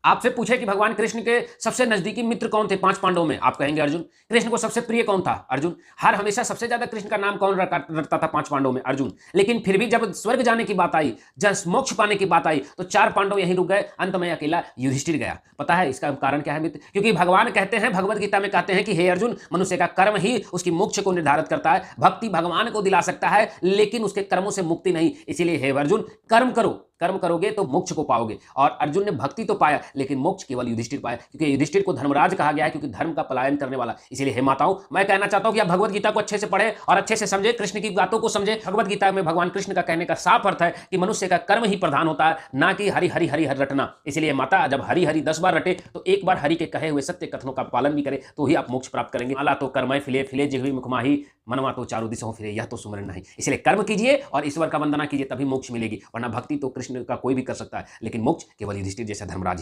आपसे पूछे कि भगवान कृष्ण के सबसे नजदीकी मित्र कौन थे 5 पांडवों में, आप कहेंगे अर्जुन। कृष्ण को सबसे प्रिय कौन था? अर्जुन। हर हमेशा सबसे ज्यादा कृष्ण का नाम कौन रटता था 5 पांडवों में? अर्जुन। लेकिन फिर भी जब स्वर्ग जाने की बात आई, जब मोक्ष पाने की बात आई, तो 4 पांडव यहीं रुक गए, अंत में अकेला युधिष्ठिर गया। पता है इसका कारण क्या है मित्र? क्योंकि भगवान कहते हैं, भगवत गीता में कहते हैं कि हे अर्जुन, मनुष्य का कर्म ही उसकी मोक्ष को निर्धारित करता है। भक्ति भगवान को दिला सकता है, लेकिन उसके कर्मों से मुक्ति नहीं। इसीलिए हे अर्जुन, कर्म करो, कर्म करोगे तो मोक्ष को पाओगे। और अर्जुन ने भक्ति तो पाया, लेकिन मोक्ष केवल युधिष्ठिर पाया, क्योंकि युधिष्ठिर को धर्मराज कहा गया है, क्योंकि धर्म का पलायन करने वाला। इसीलिए हे माताओं, मैं कहना चाहता हूं कि आप भगवत गीता को अच्छे से पढ़े और अच्छे से समझे, कृष्ण की बातों को समझे। भगवत गीता में भगवान कृष्ण का कहने का साफ अर्थ है कि मनुष्य का कर्म ही प्रधान होता है, ना कि हरि हरि हरि हरि रटना। इसलिए माता, जब हरि हरि 10 बार रटे, तो एक बार हरि के कहे हुए सत्य कथनों का पालन भी करे, तो ही आप मोक्ष प्राप्त करेंगे। माला तो कर्मय फिले, फिले जिह्वी मुखमाही, मनवा तो चारों दिशाओं फिरे, यह तो सुमरन नहीं। इसलिए कर्म कीजिए और ईश्वर का वंदना कीजिए, तभी मोक्ष मिलेगी। वरना भक्ति तो कृष्ण का कोई भी कर सकता है, लेकिन मोक्ष केवल युधिष्ठिर जैसा धर्मराज ही